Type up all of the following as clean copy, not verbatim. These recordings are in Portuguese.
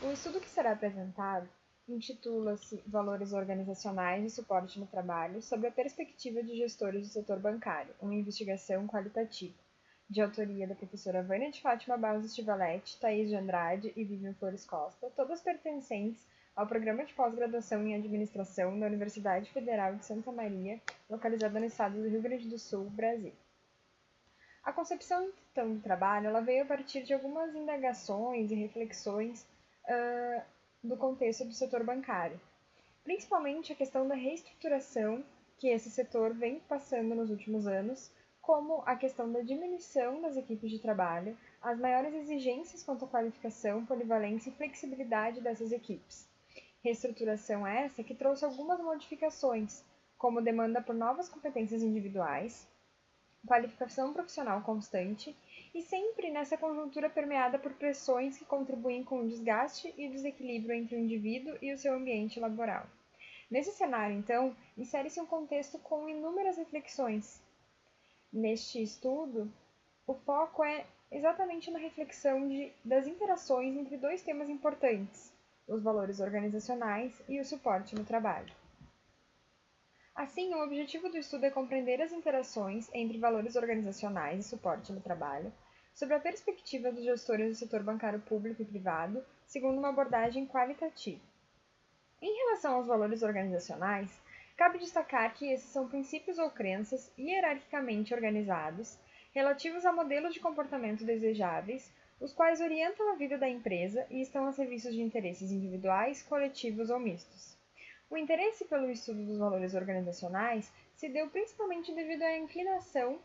O estudo que será apresentado intitula-se Valores Organizacionais e Suporte no Trabalho sob a perspectiva de gestores do setor bancário, uma investigação qualitativa, de autoria da professora Vânia de Fátima Barros Estivalete, Thaís de Andrade e Vivian Flores Costa, todas pertencentes ao Programa de Pós-Graduação em Administração da Universidade Federal de Santa Maria, localizada no estado do Rio Grande do Sul, Brasil. A concepção, então, do trabalho ela veio a partir de algumas indagações e reflexões do contexto do setor bancário, principalmente a questão da reestruturação que esse setor vem passando nos últimos anos, como a questão da diminuição das equipes de trabalho, as maiores exigências quanto à qualificação, polivalência e flexibilidade dessas equipes. Reestruturação essa que trouxe algumas modificações, como demanda por novas competências individuais, qualificação profissional constante e sempre nessa conjuntura permeada por pressões que contribuem com o desgaste e o desequilíbrio entre o indivíduo e o seu ambiente laboral. Nesse cenário, então, insere-se um contexto com inúmeras reflexões. Neste estudo, o foco é exatamente na reflexão das interações entre dois temas importantes, os valores organizacionais e o suporte no trabalho. Assim, o objetivo do estudo é compreender as interações entre valores organizacionais e suporte no trabalho, sob a perspectiva dos gestores do setor bancário público e privado, segundo uma abordagem qualitativa. Em relação aos valores organizacionais, cabe destacar que esses são princípios ou crenças hierarquicamente organizados, relativos a modelos de comportamento desejáveis, os quais orientam a vida da empresa e estão a serviço de interesses individuais, coletivos ou mistos. O interesse pelo estudo dos valores organizacionais se deu principalmente devido à inclinação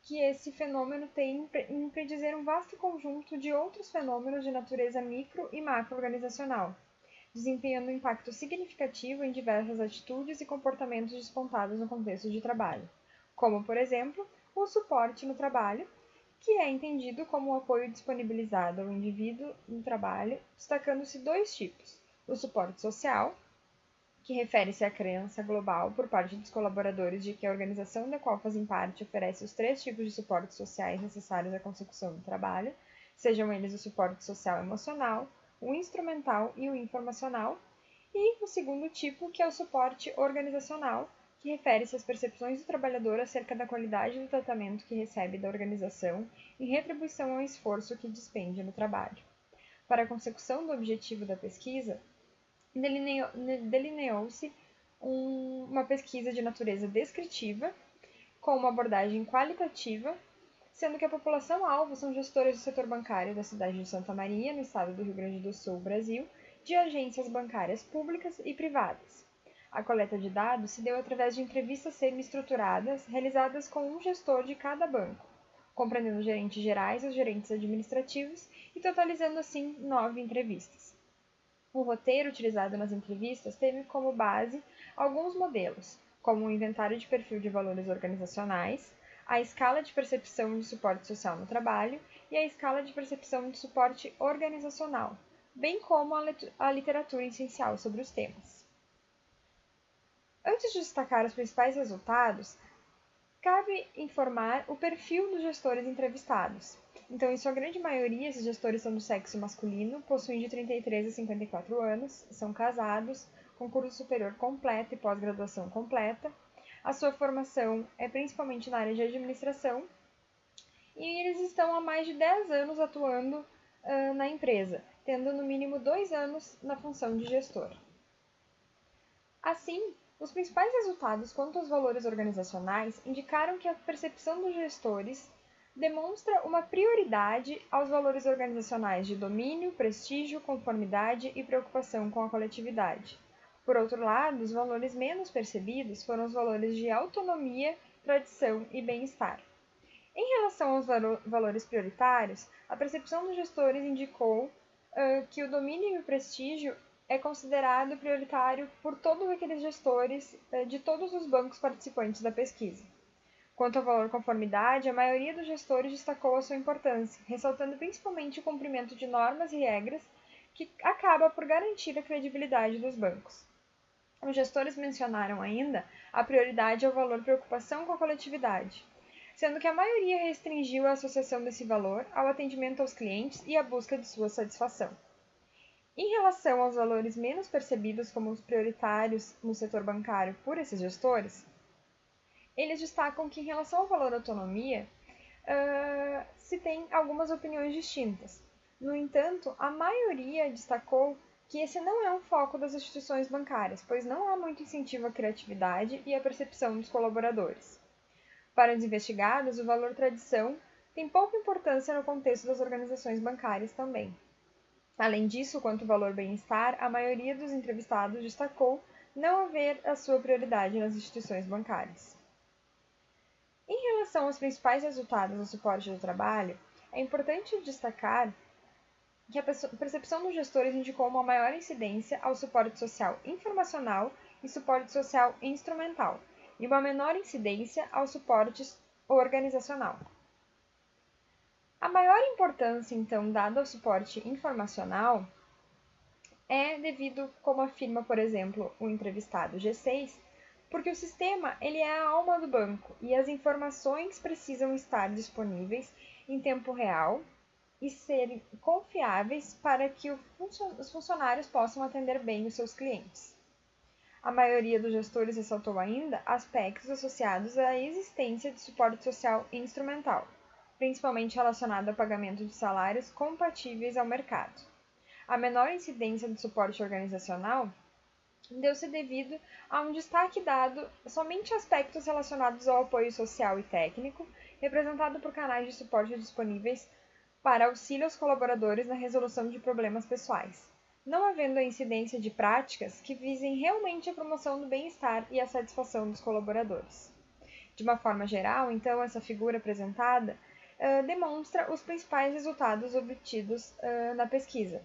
que esse fenômeno tem em predizer um vasto conjunto de outros fenômenos de natureza micro e macro-organizacional, desempenhando um impacto significativo em diversas atitudes e comportamentos despontados no contexto de trabalho, como, por exemplo, o suporte no trabalho, que é entendido como o apoio disponibilizado ao indivíduo no trabalho, destacando-se dois tipos: o suporte social, que refere-se à crença global por parte dos colaboradores de que a organização da qual fazem parte oferece os três tipos de suportes sociais necessários à consecução do trabalho, sejam eles o suporte social emocional, o instrumental e o informacional, e o segundo tipo, que é o suporte organizacional, que refere-se às percepções do trabalhador acerca da qualidade do tratamento que recebe da organização em retribuição ao esforço que despende no trabalho. Para a consecução do objetivo da pesquisa, delineou-se uma pesquisa de natureza descritiva, com uma abordagem qualitativa, sendo que a população-alvo são gestores do setor bancário da cidade de Santa Maria, no estado do Rio Grande do Sul, Brasil, de agências bancárias públicas e privadas. A coleta de dados se deu através de entrevistas semi-estruturadas realizadas com um gestor de cada banco, compreendendo os gerentes gerais e os gerentes administrativos, e totalizando assim 9 entrevistas. O roteiro utilizado nas entrevistas teve como base alguns modelos, como o inventário de perfil de valores organizacionais, a escala de percepção de suporte social no trabalho e a escala de percepção de suporte organizacional, bem como a literatura essencial sobre os temas. Antes de destacar os principais resultados, cabe informar o perfil dos gestores entrevistados. Então, em sua grande maioria, esses gestores são do sexo masculino, possuem de 33 a 54 anos, são casados, com curso superior completo e pós-graduação completa. A sua formação é principalmente na área de administração e eles estão há mais de 10 anos atuando na empresa, tendo no mínimo 2 anos na função de gestor. Assim, os principais resultados quanto aos valores organizacionais indicaram que a percepção dos gestores demonstra uma prioridade aos valores organizacionais de domínio, prestígio, conformidade e preocupação com a coletividade. Por outro lado, os valores menos percebidos foram os valores de autonomia, tradição e bem-estar. Em relação aos valores prioritários, a percepção dos gestores indicou que o domínio e o prestígio é considerado prioritário por todos aqueles gestores de todos os bancos participantes da pesquisa. Quanto ao valor conformidade, a maioria dos gestores destacou a sua importância, ressaltando principalmente o cumprimento de normas e regras que acaba por garantir a credibilidade dos bancos. Os gestores mencionaram ainda a prioridade ao valor preocupação com a coletividade, sendo que a maioria restringiu a associação desse valor ao atendimento aos clientes e à busca de sua satisfação. Em relação aos valores menos percebidos como os prioritários no setor bancário por esses gestores, eles destacam que, em relação ao valor autonomia, se tem algumas opiniões distintas. No entanto, a maioria destacou que esse não é um foco das instituições bancárias, pois não há muito incentivo à criatividade e à percepção dos colaboradores. Para os investigados, o valor tradição tem pouca importância no contexto das organizações bancárias também. Além disso, quanto ao valor bem-estar, a maioria dos entrevistados destacou não haver a sua prioridade nas instituições bancárias. Em relação aos principais resultados do suporte do trabalho, é importante destacar que a percepção dos gestores indicou uma maior incidência ao suporte social informacional e suporte social instrumental, e uma menor incidência ao suporte organizacional. A maior importância, então, dada ao suporte informacional é devido, como afirma, por exemplo, o entrevistado G6, porque o sistema ele é a alma do banco e as informações precisam estar disponíveis em tempo real e serem confiáveis para que os funcionários possam atender bem os seus clientes. A maioria dos gestores ressaltou ainda aspectos associados à existência de suporte social instrumental, principalmente relacionado ao pagamento de salários compatíveis ao mercado. A menor incidência do suporte organizacional deu-se devido a um destaque dado somente a aspectos relacionados ao apoio social e técnico, representado por canais de suporte disponíveis para auxílio aos colaboradores na resolução de problemas pessoais, não havendo a incidência de práticas que visem realmente a promoção do bem-estar e a satisfação dos colaboradores. De uma forma geral, então, essa figura apresentada demonstra os principais resultados obtidos na pesquisa,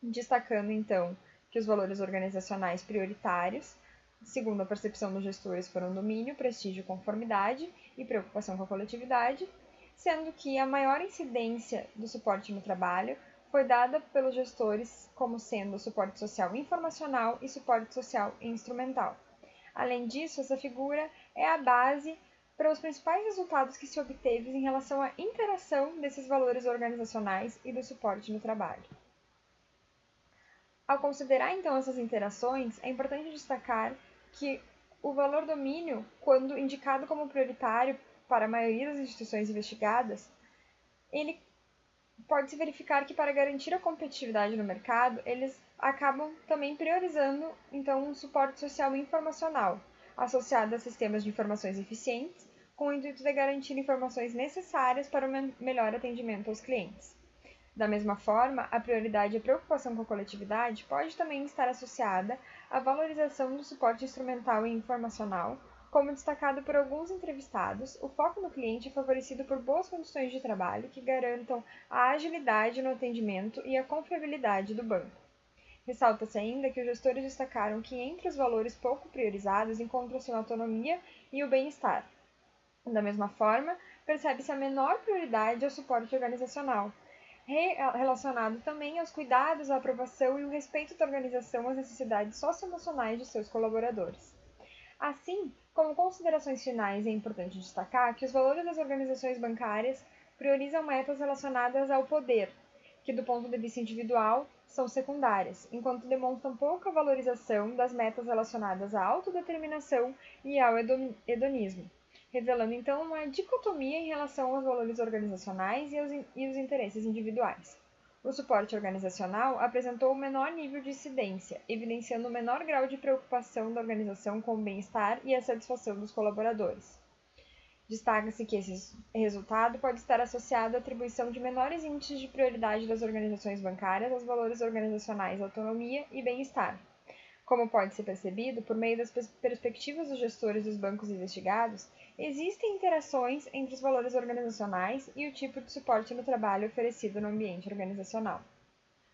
destacando, então, que os valores organizacionais prioritários, segundo a percepção dos gestores, foram domínio, prestígio, conformidade e preocupação com a coletividade, sendo que a maior incidência do suporte no trabalho foi dada pelos gestores como sendo o suporte social informacional e suporte social instrumental. Além disso, essa figura é a base para os principais resultados que se obteve em relação à interação desses valores organizacionais e do suporte no trabalho. Ao considerar então essas interações, é importante destacar que o valor domínio, quando indicado como prioritário para a maioria das instituições investigadas, ele pode-se verificar que, para garantir a competitividade no mercado, eles acabam também priorizando então um suporte social informacional, associado a sistemas de informações eficientes, com o intuito de garantir informações necessárias para o melhor atendimento aos clientes. Da mesma forma, a prioridade e a preocupação com a coletividade pode também estar associada à valorização do suporte instrumental e informacional. Como destacado por alguns entrevistados, o foco no cliente é favorecido por boas condições de trabalho que garantam a agilidade no atendimento e a confiabilidade do banco. Ressalta-se ainda que os gestores destacaram que entre os valores pouco priorizados encontram-se a autonomia e o bem-estar. Da mesma forma, percebe-se a menor prioridade ao suporte organizacional, relacionado também aos cuidados, à aprovação e o respeito da organização às necessidades socioemocionais de seus colaboradores. Assim, como considerações finais, é importante destacar que os valores das organizações bancárias priorizam metas relacionadas ao poder, que do ponto de vista individual são secundárias, enquanto demonstram pouca valorização das metas relacionadas à autodeterminação e ao hedonismo, revelando então uma dicotomia em relação aos valores organizacionais e os interesses individuais. O suporte organizacional apresentou o menor nível de incidência, evidenciando o menor grau de preocupação da organização com o bem-estar e a satisfação dos colaboradores. Destaca-se que esse resultado pode estar associado à atribuição de menores índices de prioridade das organizações bancárias aos valores organizacionais autonomia e bem-estar. Como pode ser percebido, por meio das perspectivas dos gestores dos bancos investigados, existem interações entre os valores organizacionais e o tipo de suporte no trabalho oferecido no ambiente organizacional.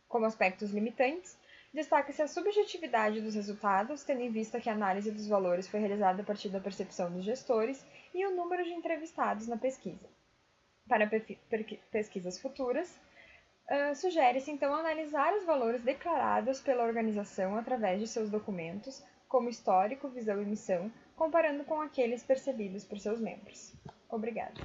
Como aspectos limitantes, destaca-se a subjetividade dos resultados, tendo em vista que a análise dos valores foi realizada a partir da percepção dos gestores e o número de entrevistados na pesquisa. Para pesquisas futuras, sugere-se então analisar os valores declarados pela organização através de seus documentos, como histórico, visão e missão, comparando com aqueles percebidos por seus membros. Obrigada.